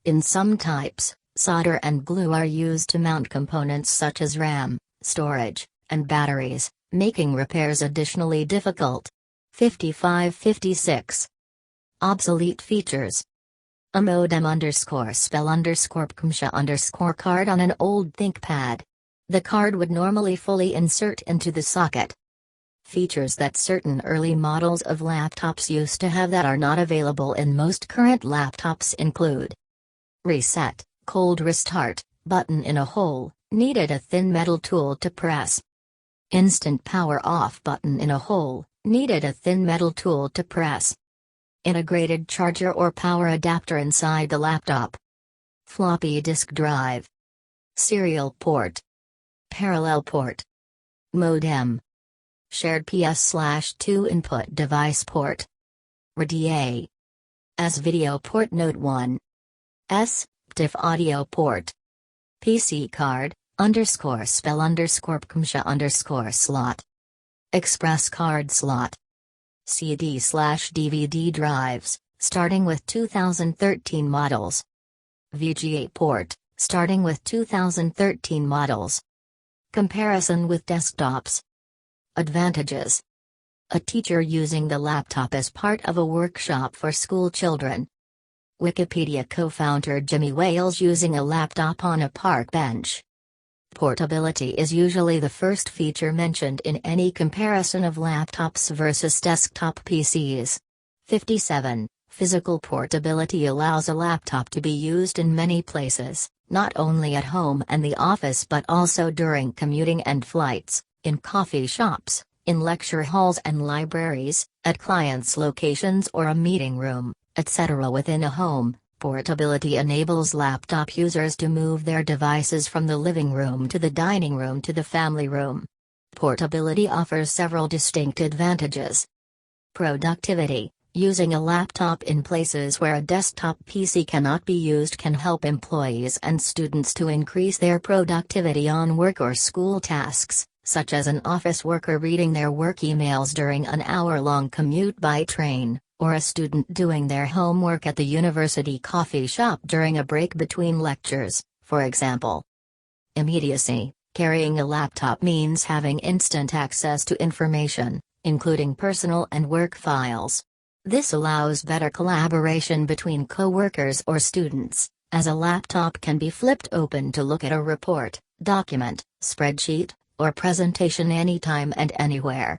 In some types, solder and glue are used to mount components such as RAM, storage, and batteries, making repairs additionally difficult. 55-56. Obsolete features. A modem _spell _pmsha card on an old ThinkPad. The card would normally fully insert into the socket. Features that certain early models of laptops used to have that are not available in most current laptops include reset, cold restart, button in a hole, needed a thin metal tool to press. Instant power off button in a hole, needed a thin metal tool to press. Integrated charger or power adapter inside the laptop. Floppy disk drive. Serial port. Parallel port. Modem. Shared PS/2 input device port. RDA. S video port Note 1. S, PTIF audio port. PC card, _spell _pkmsha slot. Express card slot. CD/DVD drives, starting with 2013 models. VGA port, starting with 2013 models. Comparison with desktops. Advantages. A teacher using the laptop as part of a workshop for school children. Wikipedia co-founder Jimmy Wales using a laptop on a park bench. Portability is usually the first feature mentioned in any comparison of laptops versus desktop PCs. 57. Physical portability allows a laptop to be used in many places, not only at home and the office but also during commuting and flights, in coffee shops, in lecture halls and libraries, at clients' locations or a meeting room, etc. Within a home, portability enables laptop users to move their devices from the living room to the dining room to the family room. Portability offers several distinct advantages. Productivity. Using a laptop in places where a desktop PC cannot be used can help employees and students to increase their productivity on work or school tasks, such as an office worker reading their work emails during an hour-long commute by train, or a student doing their homework at the university coffee shop during a break between lectures, for example. Immediacy. Carrying a laptop means having instant access to information, including personal and work files. This allows better collaboration between co-workers or students, as a laptop can be flipped open to look at a report, document, spreadsheet, or presentation anytime and anywhere.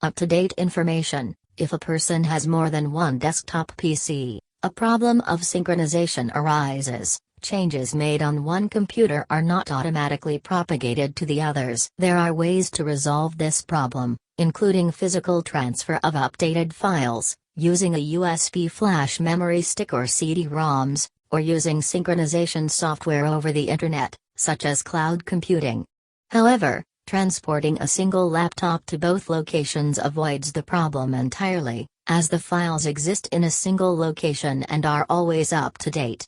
Up-to-date information. If a person has more than one desktop PC, a problem of synchronization arises. Changes made on one computer are not automatically propagated to the others. There are ways to resolve this problem, including physical transfer of updated files, using a USB flash memory stick or CD-ROMs, or using synchronization software over the Internet, such as cloud computing. However, transporting a single laptop to both locations avoids the problem entirely, as the files exist in a single location and are always up to date.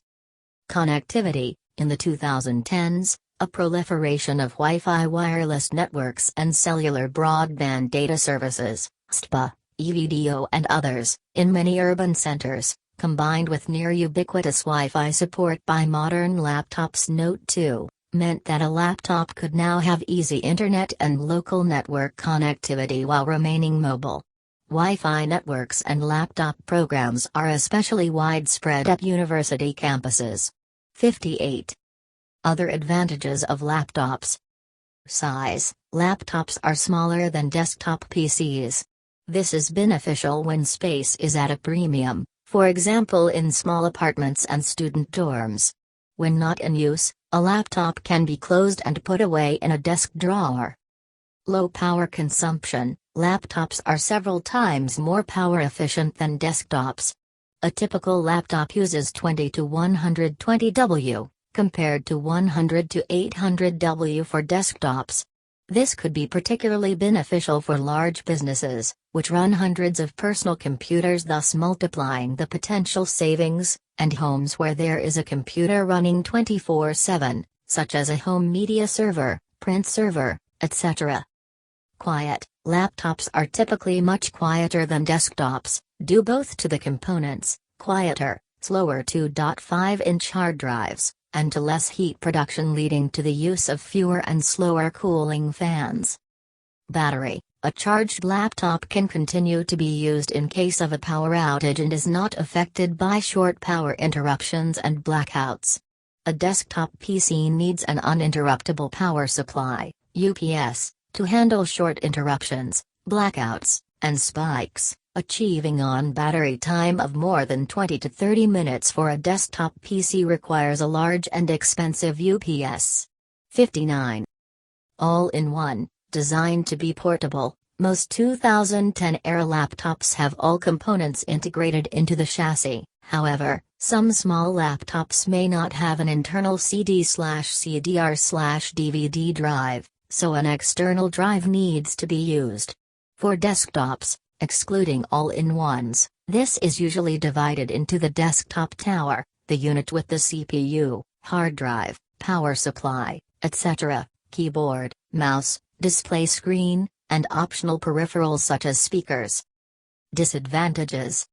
Connectivity. In the 2010s, a proliferation of Wi-Fi wireless networks and cellular broadband data services, STPA, EVDO and others, in many urban centers, combined with near ubiquitous Wi-Fi support by modern laptops Note 2, meant that a laptop could now have easy internet and local network connectivity while remaining mobile. Wi-Fi networks and laptop programs are especially widespread at university campuses. 58. Other advantages of laptops. Size. Laptops are smaller than desktop PCs. This is beneficial when space is at a premium, for example in small apartments and student dorms. When not in use, a laptop can be closed and put away in a desk drawer. Low power consumption. Laptops are several times more power efficient than desktops. A typical laptop uses 20 to 120 W, compared to 100 to 800 W for desktops. This could be particularly beneficial for large businesses, which run hundreds of personal computers, thus multiplying the potential savings, and homes where there is a computer running 24/7, such as a home media server, print server, etc. Quiet. Laptops are typically much quieter than desktops, due both to the components, quieter, slower 2.5-inch hard drives, and to less heat production leading to the use of fewer and slower cooling fans. Battery. A charged laptop can continue to be used in case of a power outage and is not affected by short power interruptions and blackouts. A desktop PC needs an uninterruptible power supply, UPS, to handle short interruptions, blackouts, and spikes, achieving on battery time of more than 20 to 30 minutes for a desktop PC requires a large and expensive UPS. 59. All-in-one, designed to be portable. Most 2010-era laptops have all components integrated into the chassis. However, some small laptops may not have an internal CD/CDR/DVD drive, so an external drive needs to be used. For desktops, excluding all-in-ones, this is usually divided into the desktop tower, the unit with the CPU, hard drive, power supply, etc., keyboard, mouse, display screen, and optional peripherals such as speakers. Disadvantages.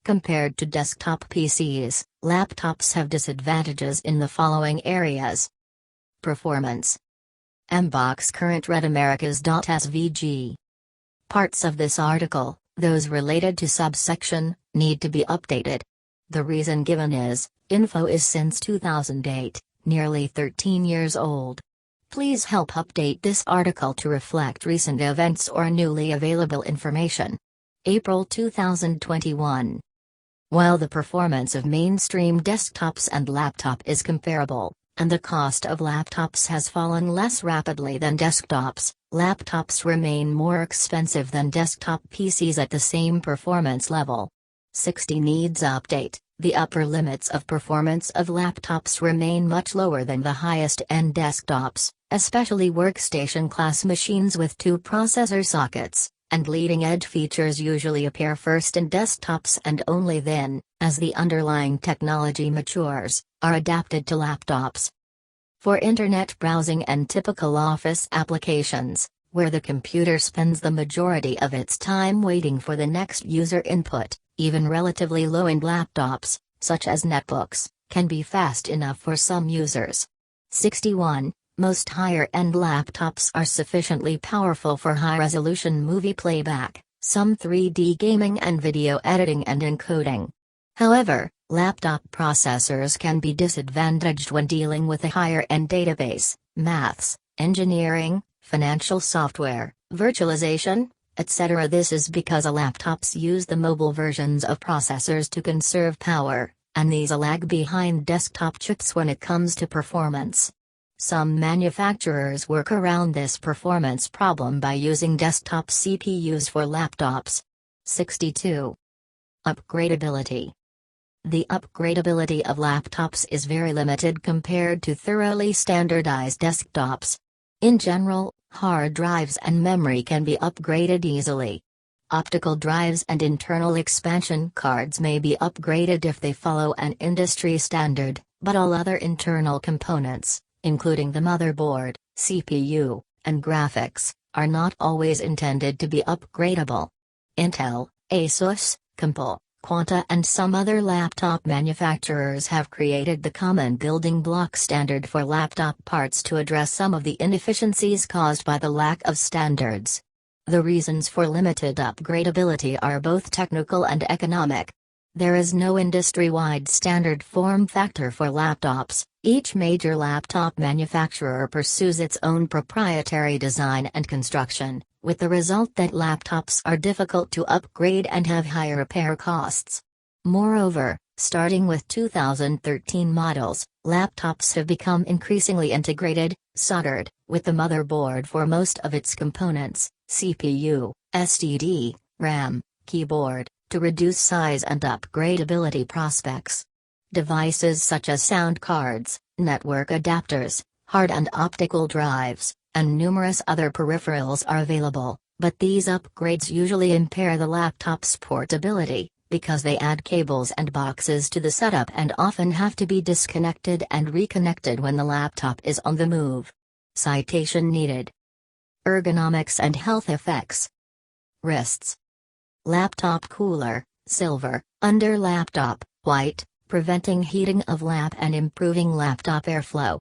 Compared to desktop PCs, laptops have disadvantages in the following areas. Performance. Mbox current Red Americas.svg. Parts of this article, those related to subsection, need to be updated. The reason given is, info is since 2008, nearly 13 years old. Please help update this article to reflect recent events or newly available information. April 2021. While the performance of mainstream desktops and laptop is comparable, and the cost of laptops has fallen less rapidly than desktops, laptops remain more expensive than desktop PCs at the same performance level. 60 needs update. The upper limits of performance of laptops remain much lower than the highest-end desktops, especially workstation-class machines with 2 processor sockets, and leading-edge features usually appear first in desktops and only then, as the underlying technology matures, are adapted to laptops. For internet browsing and typical office applications, where the computer spends the majority of its time waiting for the next user input, even relatively low-end laptops, such as netbooks, can be fast enough for some users. 61. Most higher-end laptops are sufficiently powerful for high-resolution movie playback, some 3D gaming and video editing and encoding. However, laptop processors can be disadvantaged when dealing with a higher-end database, maths, engineering, financial software, virtualization, etc. This is because laptops use the mobile versions of processors to conserve power, and these lag behind desktop chips when it comes to performance. Some manufacturers work around this performance problem by using desktop CPUs for laptops. 62. Upgradability. The upgradability of laptops is very limited compared to thoroughly standardized desktops. In general, hard drives and memory can be upgraded easily. Optical drives and internal expansion cards may be upgraded if they follow an industry standard, but all other internal components, including the motherboard, CPU, and graphics, are not always intended to be upgradable. Intel, Asus, Compal, Quanta and some other laptop manufacturers have created the common building block standard for laptop parts to address some of the inefficiencies caused by the lack of standards. The reasons for limited upgradability are both technical and economic. There is no industry-wide standard form factor for laptops. Each major laptop manufacturer pursues its own proprietary design and construction, with the result that laptops are difficult to upgrade and have higher repair costs. Moreover, starting with 2013 models, laptops have become increasingly integrated, soldered, with the motherboard for most of its components, CPU, SSD, RAM, keyboard, to reduce size and upgradability prospects. Devices such as sound cards, network adapters, hard and optical drives, and numerous other peripherals are available, but these upgrades usually impair the laptop's portability, because they add cables and boxes to the setup and often have to be disconnected and reconnected when the laptop is on the move. Citation needed. Ergonomics and health effects. Wrists. Laptop cooler, silver, under laptop, white, preventing heating of lap and improving laptop airflow.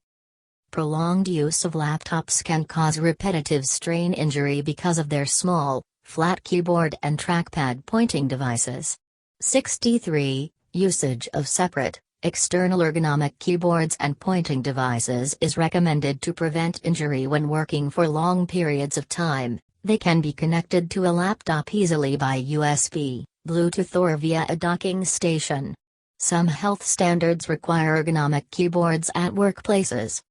Prolonged use of laptops can cause repetitive strain injury because of their small, flat keyboard and trackpad pointing devices. 63. Usage of separate, external ergonomic keyboards and pointing devices is recommended to prevent injury when working for long periods of time, They can be connected to a laptop easily by USB, Bluetooth or via a docking station. Some health standards require ergonomic keyboards at workplaces.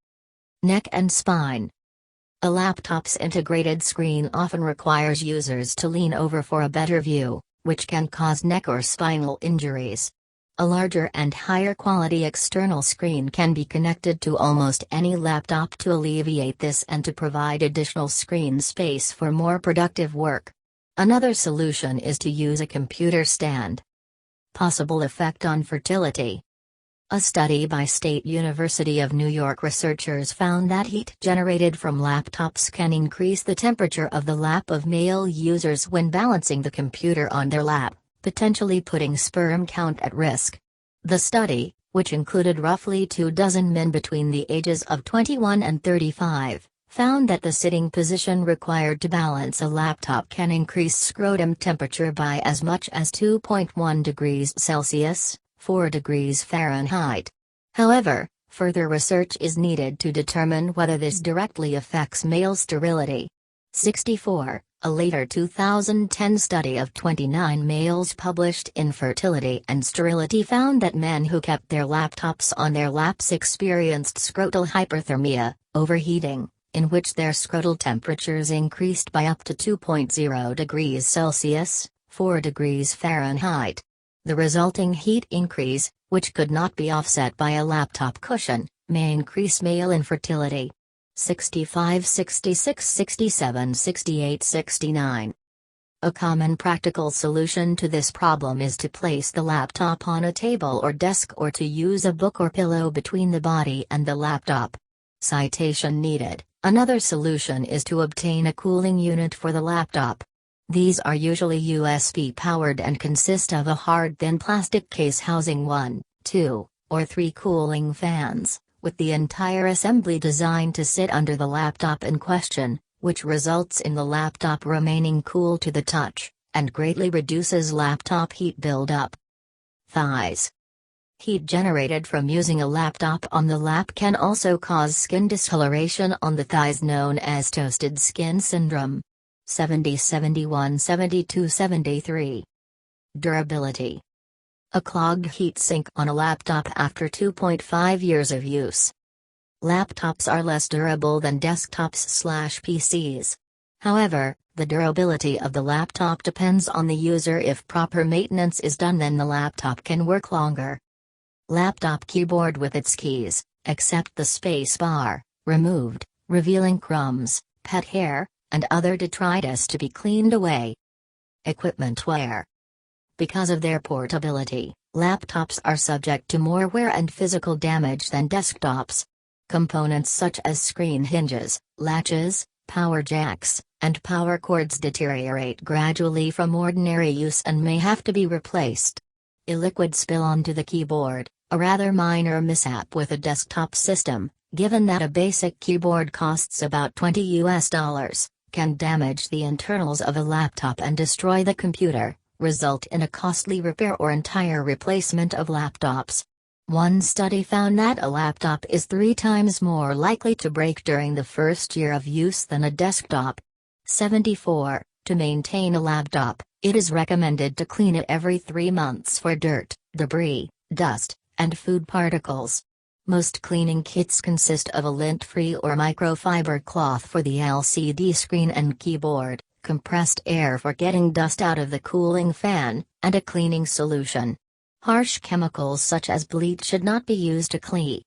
Neck and spine. A laptop's integrated screen often requires users to lean over for a better view, which can cause neck or spinal injuries. A larger and higher quality external screen can be connected to almost any laptop to alleviate this and to provide additional screen space for more productive work. Another solution is to use a computer stand. Possible effect on fertility. A study by State University of New York researchers found that heat generated from laptops can increase the temperature of the lap of male users when balancing the computer on their lap, potentially putting sperm count at risk. The study, which included roughly 24 men between the ages of 21 and 35, found that the sitting position required to balance a laptop can increase scrotum temperature by as much as 2.1 degrees Celsius, 4 degrees Fahrenheit. However, further research is needed to determine whether this directly affects male sterility. 64. A later 2010 study of 29 males published in Fertility and Sterility found that men who kept their laptops on their laps experienced scrotal hyperthermia, overheating, in which their scrotal temperatures increased by up to 2.0 degrees Celsius, 4 degrees Fahrenheit. The resulting heat increase, which could not be offset by a laptop cushion, may increase male infertility. 65, 66, 67, 68, 69. A common practical solution to this problem is to place the laptop on a table or desk or to use a book or pillow between the body and the laptop. Citation needed. Another solution is to obtain a cooling unit for the laptop. These are usually USB powered and consist of a hard thin plastic case housing 1, 2, or 3 cooling fans, with the entire assembly designed to sit under the laptop in question, which results in the laptop remaining cool to the touch, and greatly reduces laptop heat buildup. Thighs. Heat generated from using a laptop on the lap can also cause skin discoloration on the thighs known as toasted skin syndrome. 70, 71, 72, 73. Durability. A clogged heatsink on a laptop after 2.5 years of use. Laptops are less durable than desktops/PCs. However, the durability of the laptop depends on the user. If proper maintenance is done, then the laptop can work longer. Laptop keyboard with its keys, except the space bar, removed, revealing crumbs, pet hair, and other detritus to be cleaned away. Equipment wear. Because of their portability, laptops are subject to more wear and physical damage than desktops. Components such as screen hinges, latches, power jacks, and power cords deteriorate gradually from ordinary use and may have to be replaced. A liquid spill onto the keyboard, a rather minor mishap with a desktop system, given that a basic keyboard costs about $20, can damage the internals of a laptop and destroy the computer, result in a costly repair or entire replacement of laptops. One study found that a laptop is 3 times more likely to break during the first year of use than a desktop. 74. To maintain a laptop, it is recommended to clean it every 3 months for dirt, debris, dust, and food particles. Most cleaning kits consist of a lint-free or microfiber cloth for the LCD screen and keyboard, compressed air for getting dust out of the cooling fan, and a cleaning solution. Harsh chemicals such as bleach should not be used to clean.